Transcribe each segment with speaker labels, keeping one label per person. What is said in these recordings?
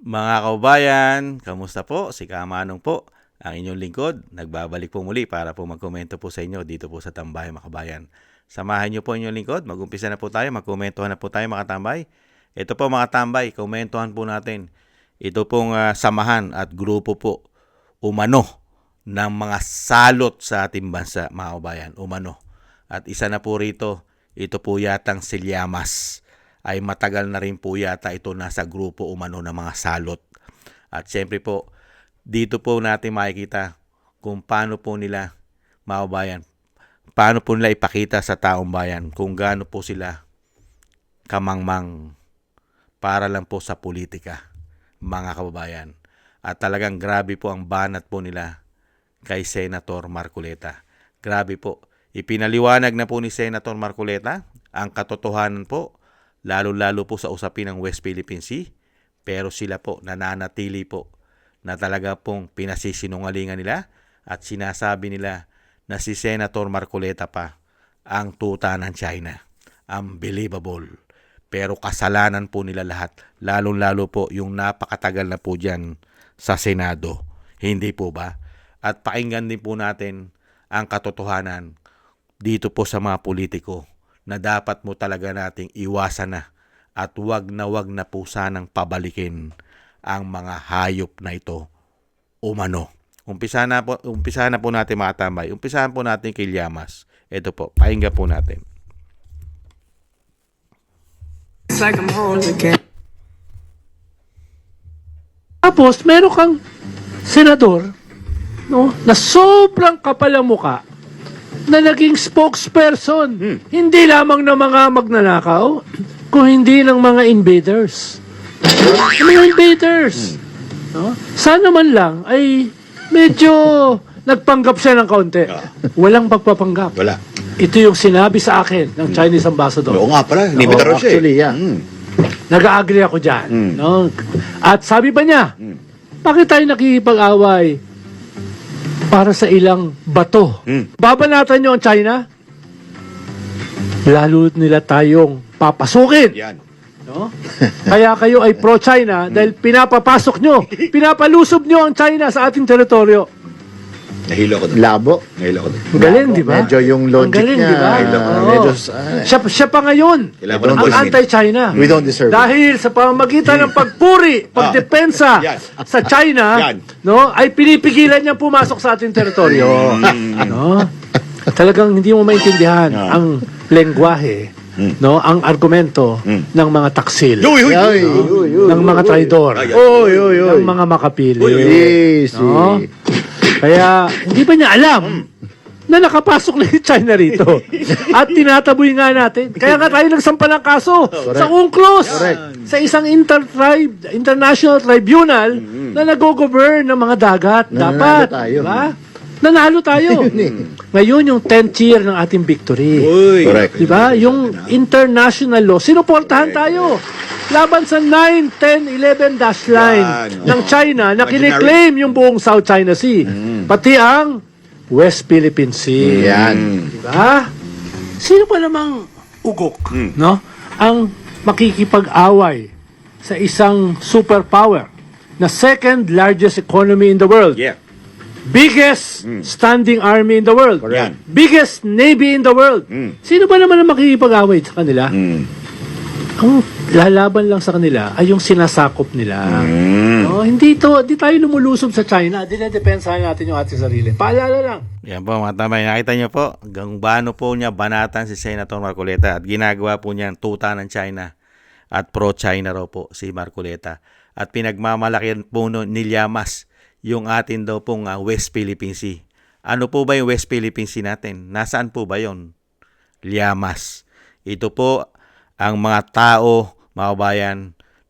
Speaker 1: Mga kababayan, kamusta po? Si Kamanong po, ang inyong lingkod. Nagbabalik po muli para po magkomento po sa inyo dito po sa Tambay mga kabayan. Samahan niyo po inyong lingkod. Mag-umpisa na po tayo. Magkomentuhan na po tayo mga tambay. Ito po mga tambay, komentuhan po natin. Ito pong samahan at grupo po umano ng mga salot sa ating bansa mga kabayan. Umano. At isa na po rito, ito po yatang si Llamas. Ay matagal na rin po yata ito nasa grupo umano ng mga salot. At siyempre po, dito po natin makikita kung paano po nila, mga kabayan, paano po nila ipakita sa taong bayan kung gaano po sila kamangmang para lang po sa politika, mga kababayan. At talagang grabe po ang banat po nila kay Senator Marcoleta. Grabe po. Ipinaliwanag na po ni Senator Marcoleta ang katotohanan po, lalo-lalo po sa usapin ng West Philippine Sea, pero sila po nananatili po na talaga pong pinasisinungalingan nila at sinasabi nila na si Senator Marcoleta pa ang tuta ng China. Unbelievable. Pero kasalanan po nila lahat, lalo-lalo po yung napakatagal na po dyan sa Senado. Hindi po ba? At pakinggan din po natin ang katotohanan dito po sa mga politiko na dapat mo talaga nating iwasan na at wag na po sanang pabalikin ang mga hayop na ito umano. Umpisa na po natin mga tambay. Umpisahan po natin kay Llamas. Ito po, pakinggan po natin.
Speaker 2: It's like I'm home again.
Speaker 3: Tapos, meron kang senador, no, na sobrang kapal ang muka, na naging spokesperson, hindi lamang ng mga magnanakaw, kung hindi ng mga invaders. Mga invaders. No? Sana man lang ay medyo nagpanggap siya ng kaunti. Walang pagpapanggap.
Speaker 4: Wala.
Speaker 3: Ito yung sinabi sa akin ng Chinese ambassador.
Speaker 4: Oo nga pala, hindi mo siya.
Speaker 5: Actually, yeah.
Speaker 3: Nag-agree ako dyan. No? At sabi pa niya, bakit tayo nakikipag-away para sa ilang bato? Babanatan nyo ang China? Lalo nila tayong papasukin.
Speaker 4: Yan.
Speaker 3: No? Kaya kayo ay pro-China dahil pinapapasok nyo, pinapalusob nyo ang China sa ating teritoryo.
Speaker 4: Nahilo ko doon.
Speaker 5: Labo.
Speaker 4: Nahilo ko doon.
Speaker 3: Ang galing, di ba?
Speaker 5: Medyo yung logic
Speaker 3: Ang galing,
Speaker 5: niya.
Speaker 3: di ba? Oo.
Speaker 5: Medyo,
Speaker 3: Siya pa ngayon
Speaker 4: Kailangan ko ng
Speaker 3: ang
Speaker 4: voice
Speaker 3: anti-China.
Speaker 5: we don't deserve it.
Speaker 3: Dahil sa pamamagitan ng pagpuri, pagdepensa
Speaker 4: Yan.
Speaker 3: sa China,
Speaker 4: Yan.
Speaker 3: no, ay pinipigilan niyang pumasok sa ating teritoryo. No? Talagang hindi mo maintindihan ang lengguwahe, no, ang argumento ng mga taksil,
Speaker 4: Uy, uy,
Speaker 5: Ay, uy, uy,
Speaker 3: ng mga traidor,
Speaker 5: Uy, uy, uy.
Speaker 3: ng mga makapili.
Speaker 5: Easy.
Speaker 3: No? Kaya hindi ba niya alam na nakapasok na yung China rito at tinataboy nga natin. Kaya nga tayo nagsampa ng kaso sa UNCLOS, sa isang international tribunal na nag-govern ng mga dagat. Dapat,
Speaker 5: tayo.
Speaker 3: diba? Nanalo tayo. Ngayon yung 10th year ng ating victory.
Speaker 4: Uy.
Speaker 5: Correct.
Speaker 3: Diba? Yung international law, sinuportahan tayo. Laban sa 9, 10, 11 dash line
Speaker 4: Yan.
Speaker 3: ng China na kiniklaim yung buong South China Sea. Pati ang West Philippine Sea.
Speaker 5: Yan.
Speaker 3: Diba? Sino pa namang ugok, no? Ang makikipag-away sa isang superpower na second largest economy in the world.
Speaker 4: Yeah.
Speaker 3: Biggest standing army in the world.
Speaker 4: Correct.
Speaker 3: Biggest navy in the world. Sino ba naman ang makikipag-away sa kanila? Ang lalaban lang sa kanila ay yung sinasakop nila. No, hindi tayo lumulusob sa China. Dinedepensahan natin yung ating sarili. Paalala lang.
Speaker 1: Yan po mga tambay, nakita niyo po hanggang paano po niya banatan si Senator Marcoleta at ginagawa po niya ang tuta ng China at pro-China raw po si Marcoleta. At pinagmamalaki po ni Llamas yung atin daw pong West Philippine Sea. Ano po ba yung West Philippine Sea natin? Nasaan po ba yon? Llamas. Ito po ang mga tao, mga bayan,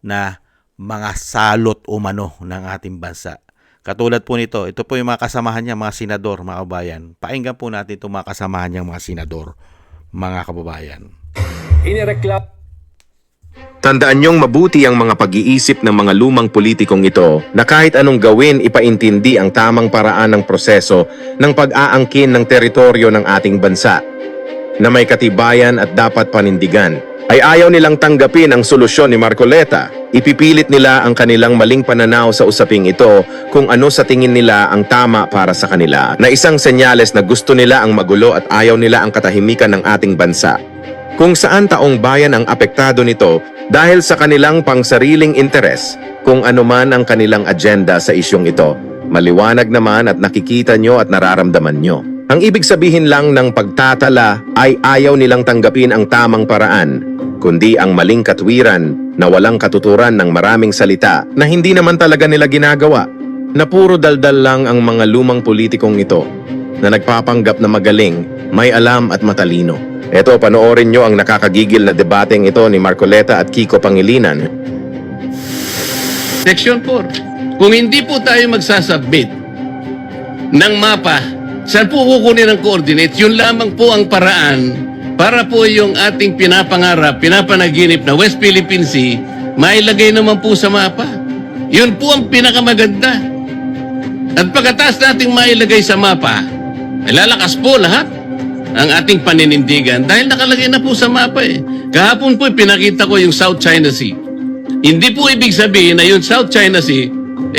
Speaker 1: na mga salot umano ng ating bansa. Katulad po nito, ito po yung mga kasamahan niya, mga senador, mga kababayan. Pakinggan po natin itong mga kasamahan niya, mga senador, mga kababayan.
Speaker 6: Tandaan niyong mabuti ang mga pag-iisip ng mga lumang politikong ito na kahit anong gawin ipaintindi ang tamang paraan ng proseso ng pag-aangkin ng teritoryo ng ating bansa na may katibayan at dapat panindigan. Ay ayaw nilang tanggapin ang solusyon ni Marcoleta Ipipilit nila ang kanilang maling pananaw sa usaping ito kung ano sa tingin nila ang tama para sa kanila, na isang senyales na gusto nila ang magulo at ayaw nila ang katahimikan ng ating bansa. Kung saan taong bayan ang apektado nito dahil sa kanilang pangsariling interes, kung ano man ang kanilang agenda sa isyong ito. Maliwanag naman at nakikita nyo at nararamdaman nyo. Ang ibig sabihin lang ng pagtatala ay ayaw nilang tanggapin ang tamang paraan, kundi ang maling katwiran na walang katuturan ng maraming salita na hindi naman talaga nila ginagawa, na puro daldal lang ang mga lumang politikong ito na nagpapanggap na magaling, may alam at matalino. Eto, panoorin nyo ang nakakagigil na debateng ito ni Marcoleta at Kiko Pangilinan.
Speaker 7: Section 4. Kung hindi po tayo magsasubmit ng mapa, saan po kukunin ang coordinates? Yun lamang po ang paraan para po yung ating pinapangarap, pinapanaginip na West Philippine Sea, mailagay naman po sa mapa. Yun po ang pinakamaganda. At pagkatapos nating mailagay sa mapa, lalakas po lahat ang ating paninindigan dahil nakalagay na po sa mapa eh. Kahapon po pinakita ko yung South China Sea. Hindi po ibig sabihin na yung South China Sea,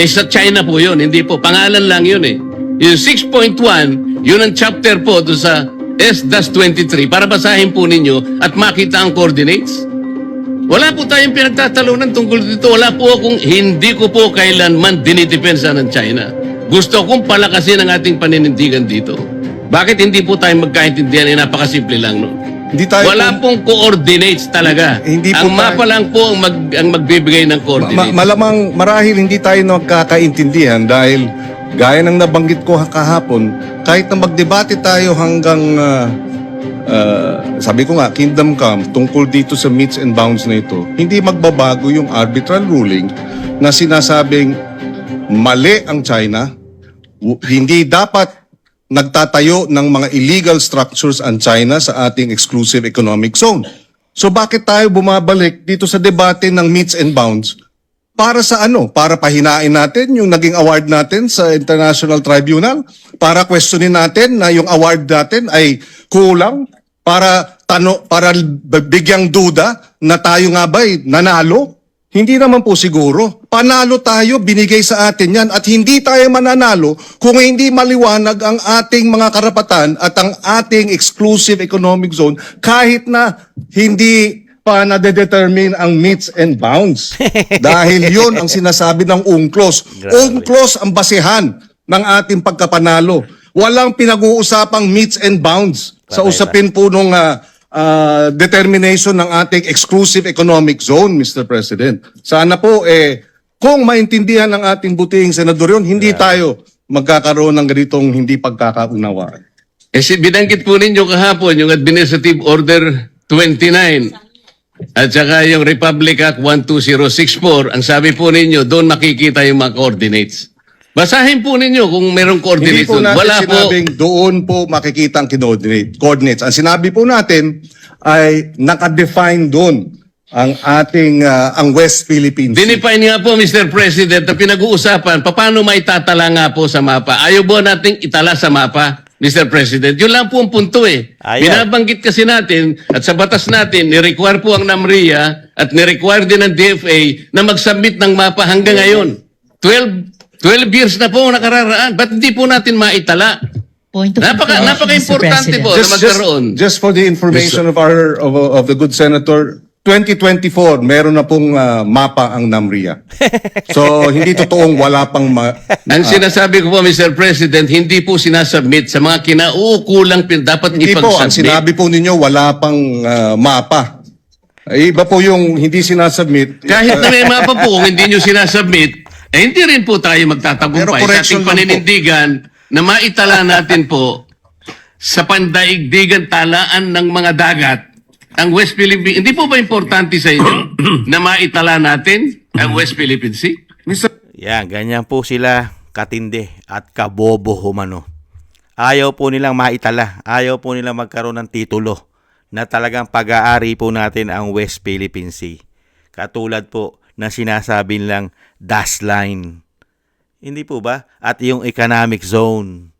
Speaker 7: sa China po yun. Hindi po, pangalan lang yun eh. Yung 6.1, yun ang chapter po doon sa S-23 para basahin po ninyo at makita ang coordinates. Wala po tayong pinagtatalunan tungkol dito. Wala po akong, hindi ko po kailanman dinidepensa ng China. Gusto kong palakasin ang ating paninindigan dito. Bakit hindi po tayo magkaintindihan? Napakasimple lang, no?
Speaker 8: Hindi tayo
Speaker 7: Wala pong coordinates talaga.
Speaker 8: Hindi po
Speaker 7: ang mapa
Speaker 8: tayo-
Speaker 7: lang po ang magbibigay ng coordinates.
Speaker 8: malamang marahil hindi tayo nagkakaintindihan dahil gaya ng nabanggit ko kahapon, kahit na magdebate tayo hanggang sabi ko nga, Kingdom Come, tungkol dito sa meets and bounds na ito, hindi magbabago yung arbitral ruling na sinasabing mali ang China, hindi dapat nagtatayo ng mga illegal structures ang China sa ating exclusive economic zone. So bakit tayo bumabalik dito sa debate ng meets and bounds? Para sa ano? Para pahinain natin yung naging award natin sa International Tribunal? Para questionin natin na yung award natin ay kulang? Para bigyang duda na tayo nga ba'y nanalo? Hindi naman po siguro. Panalo tayo, binigay sa atin yan at hindi tayo mananalo kung hindi maliwanag ang ating mga karapatan at ang ating exclusive economic zone kahit na hindi pa nade-determine ang meets and bounds. Dahil yun ang sinasabi ng UNCLOS. UNCLOS ang basehan ng ating pagkapanalo. Walang pinag-uusapang meets and bounds sa usapin po nung determination ng ating exclusive economic zone, Mr. President. Sana po, kung maintindihan ng ating butihing senador yun, hindi tayo magkakaroon ng ganitong hindi pagkakaunawaan.
Speaker 7: Binanggit po ninyo kahapon yung Administrative Order 29 at saka yung Republic Act 12064. Ang sabi po ninyo, doon makikita yung mga coordinates. Basahin po ninyo kung merong
Speaker 8: Hindi
Speaker 7: coordinates
Speaker 8: po
Speaker 7: doon.
Speaker 8: natin
Speaker 7: Wala po.
Speaker 8: sinabing doon po makikita ang coordinates. Ang sinabi po natin ay nakadefine doon ang ating ang West Philippines.
Speaker 7: Dinefine nga po, Mr. President, na pinag-uusapan, paano maitatala nga po sa mapa? Ayaw ba nating itala sa mapa, Mr. President? Yun lang po ang punto eh.
Speaker 1: Ayaw.
Speaker 7: Binabanggit kasi natin at sa batas natin, ni-require po ang NAMRIA at ni-require din ng DFA na mag-submit ng mapa hanggang ngayon. 12 years na po nakararaan. Ba't hindi po natin maitala?
Speaker 9: Point of information, Mr.
Speaker 7: Napaka-importante
Speaker 9: President.
Speaker 7: po na magkaroon.
Speaker 8: Just for the information of the good senator, 2024 meron na pong mapa ang NAMRIA. So hindi totoong wala pang
Speaker 7: Ang sinasabi ko po, Mr. President, hindi po sinasubmit sa mga kinauukulang dapat
Speaker 8: hindi po ang
Speaker 7: ipag-submit.
Speaker 8: sinabi po ninyo wala pang mapa. Iba po yung hindi sinasubmit.
Speaker 7: Kahit na may mapa po, kung hindi nyo sinasubmit, hindi rin po tayo
Speaker 8: Pero
Speaker 7: magtatagumpay sa
Speaker 8: correction
Speaker 7: ating
Speaker 8: lang po.
Speaker 7: paninindigan na maitala natin po sa pandaigdigan talaan ng mga dagat ang West Philippine. Hindi po ba importante sa inyo na maitala natin ang West Philippine Sea?
Speaker 1: Yan, ganyan po sila katindi at kabobo humano. Ayaw po nilang maitala. Ayaw po nilang magkaroon ng titulo na talagang pag-aari po natin ang West Philippine Sea. Katulad po na sinasabi lang dash line. Hindi po ba? At yung economic zone.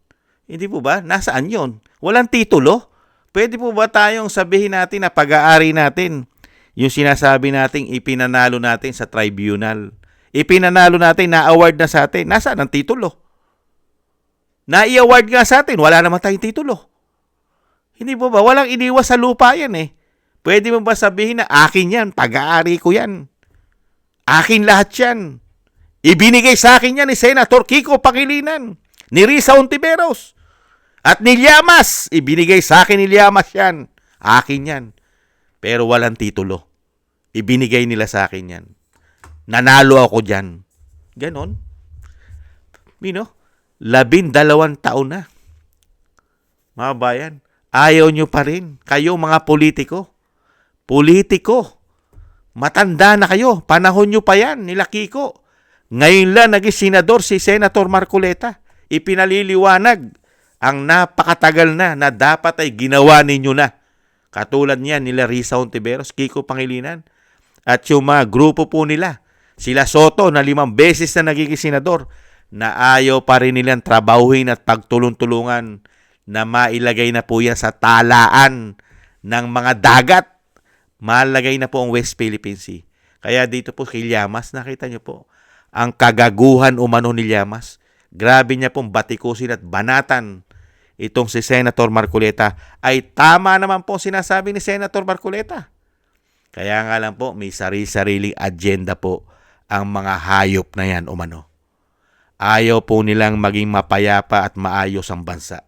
Speaker 1: Hindi po ba? Nasaan yon? Walang titulo. Pwede po ba tayong sabihin natin na pag-aari natin Yung sinasabi nating ipinanalo natin sa tribunal. Ipinanalo natin, na-award na sa atin. Nasaan ang titulo? Na-i-award nga sa atin, wala naman tayong titulo. Hindi po ba? Walang iniwas sa lupa yan eh. Pwede mo ba sabihin na akin yan, pag-aari ko yan. Akin lahat yan. Ibinigay sa akin yan ni Senator Kiko Pangilinan, ni Risa Hontiveros, at ni Llamas. Ibinigay sa akin ni Llamas yan. Akin yan. Pero walang titulo. Ibinigay nila sa akin yan. Nanalo ako dyan. Ganon. 12 taon na. Mga bayan, ayaw nyo pa rin. Kayo mga politiko. Politiko. Matanda na kayo. Panahon nyo pa yan, nila Kiko. Ngayon lang naging senador si Senator Marcoleta. Ipinaliliwanag ang napakatagal na dapat ay ginawa ninyo na. Katulad niyan nila Risa Hontiveros, Kiko Pangilinan, at yung mga grupo po nila. Sila Soto na 5 beses na nagiging senador, na ayaw pa rin nilang trabahuhin at pagtulong-tulungan na mailagay na po yan sa talaan ng mga dagat. Malagay na po ang West Philippine Sea. Kaya dito po kay Llamas, nakita nyo po, ang kagaguhan umano ni Llamas. Grabe niya pong batikusin at banatan itong si Senator Marcoleta. Ay tama naman po sinasabi ni Senator Marcoleta. Kaya nga lang po, may sarili-sariling agenda po ang mga hayop na yan umano. Ayaw po nilang maging mapayapa at maayos ang bansa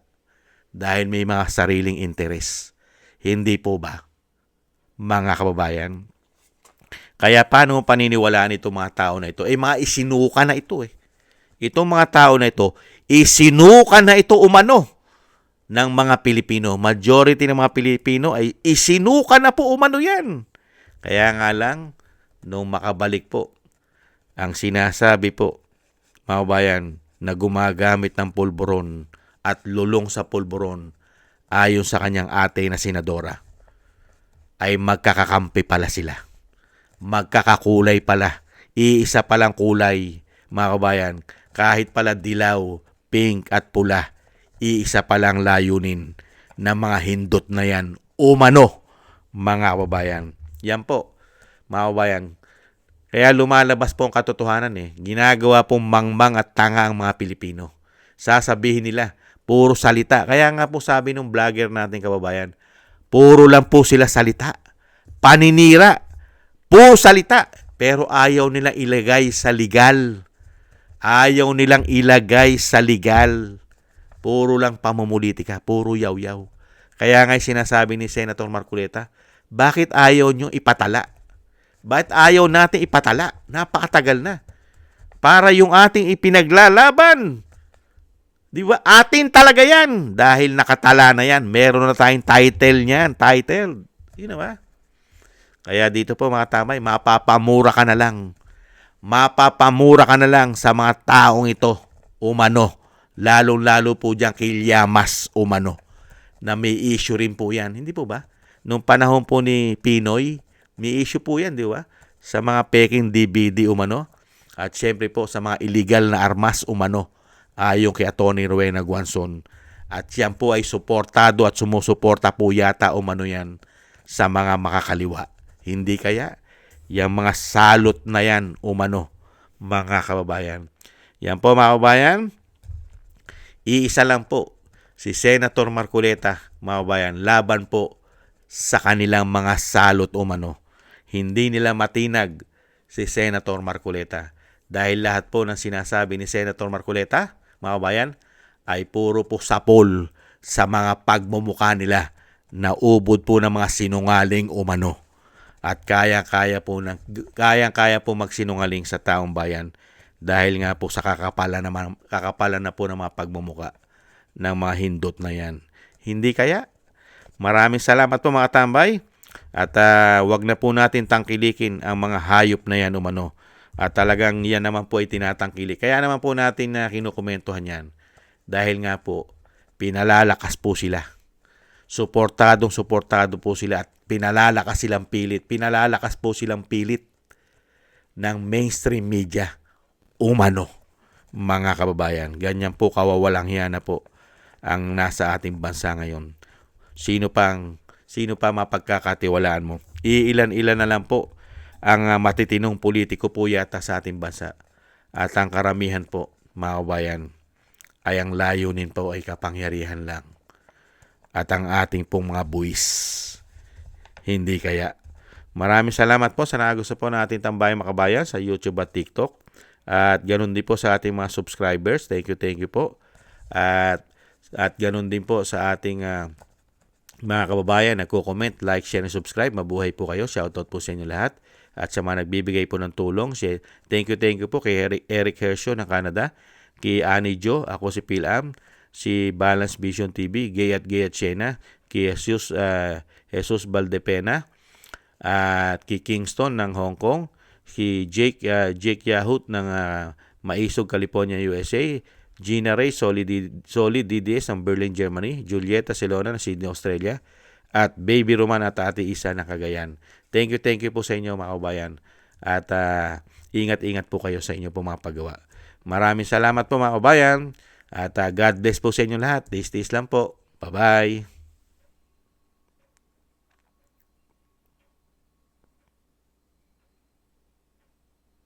Speaker 1: dahil may mga sariling interes. Hindi po ba, mga kababayan? Kaya paano mo paniniwalaan itong mga tao na ito? Mga isinuka na ito eh. Itong mga tao na ito, isinuka na ito umano ng mga Pilipino. Majority ng mga Pilipino ay isinuka na po umano yan. Kaya nga lang, nung makabalik po, ang sinasabi po, mga bayan, na gumagamit ng pulburon at lulong sa pulburon ayon sa kanyang ate na senadora, ay magkakakampi pala sila. Magkakakulay pala. Iisa palang kulay, mga kabayan. Kahit pala dilaw, pink at pula, iisa palang layunin ng mga hindot na yan. Umano, mga kababayan. Yan po, mga kababayan. Kaya lumalabas po ang katotohanan eh. Ginagawa pong mangmang at tanga ang mga Pilipino. Sasabihin nila, puro salita. Kaya nga po sabi ng vlogger natin kababayan, puro lang po sila salita. Paninira. Puro salita. Pero ayaw nilang ilagay sa legal. Ayaw nilang ilagay sa legal. Puro lang pamumulitika. Puro yaw-yaw. Kaya nga sinasabi ni Senator Marcoleta, bakit ayaw nyo ipatala? Bakit ayaw natin ipatala? Napakatagal na. Para yung ating ipinaglalaban. Di ba? Atin talaga yan. Dahil nakatala na yan. Meron na tayong title niyan. Title. Yun na ba? Kaya dito po mga tamay, mapapamura ka na lang. Mapapamura ka na lang sa mga taong ito. Umano. Lalong-lalo po dyan kay Llamas umano. Na may issue rin po yan. Hindi po ba? Nung panahon po ni Pinoy, may issue po yan, di ba? Sa mga peking DVD umano. At syempre po sa mga illegal na armas umano. Ayon kay Atty. Rowena Guanzon. At yan po ay suportado at sumusuporta po yata umano yan sa mga makakaliwa. Hindi kaya? Yung mga salot na yan umano, mga kababayan. Yan po mga kababayan. Iisa lang po. Si Senator Marcoleta, mga kababayan, laban po sa kanilang mga salot umano. Hindi nila matinag si Senator Marcoleta. Dahil lahat po ng sinasabi ni Senator Marcoleta, mga kababayan, ay puro po sapol sa mga pagmumukha nila na ubod po ng mga sinungaling umano. At kayang-kaya po magsinungaling sa taong bayan dahil nga po sa kakapalan na po ng mga pagmumukha ng mga hindot na yan. Hindi kaya? Maraming salamat po mga tambay. At wag na po natin tangkilikin ang mga hayop na yan umano. At talagang yan naman po ay tinatangkilik. Kaya naman po natin na kinukomentuhan yan. Dahil nga po, pinalalakas po sila. Suportado po sila at pinalalakas silang pilit. Pinalalakas po silang pilit ng mainstream media umano, mga kababayan. Ganyan po kawawalang hiya na po ang nasa ating bansa ngayon. Sino pa mapagkakatiwalaan mo? iilan-ilan na lang po ang matitinong politiko po yata sa ating bansa. At ang karamihan po, mga kabayan, ay ang layunin po ay kapangyarihan lang. At ang ating pong mga buwis, hindi kaya. Maraming salamat po sa nagusto po ng ating Tambayang Makabayan sa YouTube at TikTok. At ganun din po sa ating mga subscribers. Thank you po. At ganun din po sa ating mga kababayan, nagko-comment, like, share, and subscribe. Mabuhay po kayo. Shoutout po sa inyo lahat. At sa mga nagbibigay po ng tulong, thank you po kay Eric Hersho ng Canada, kay Annie Jo, ako si Phil-Am, si Balance Vision TV, Gay at Siena, kay Jesus Valdepena, at kay Kingston ng Hong Kong, si Jake Yahut ng Maisog, California, USA, Gina Ray, Solid DDS ng Berlin, Germany, Julieta Celona ng Sydney, Australia, at Baby Roman at Ate Isa ng Cagayan. Thank you po sa inyo, mga kabayan. At ingat-ingat po kayo sa inyo po mga paggawa. Maraming salamat po, mga kabayan. At God bless po sa inyo lahat. Days lang po. Bye-bye.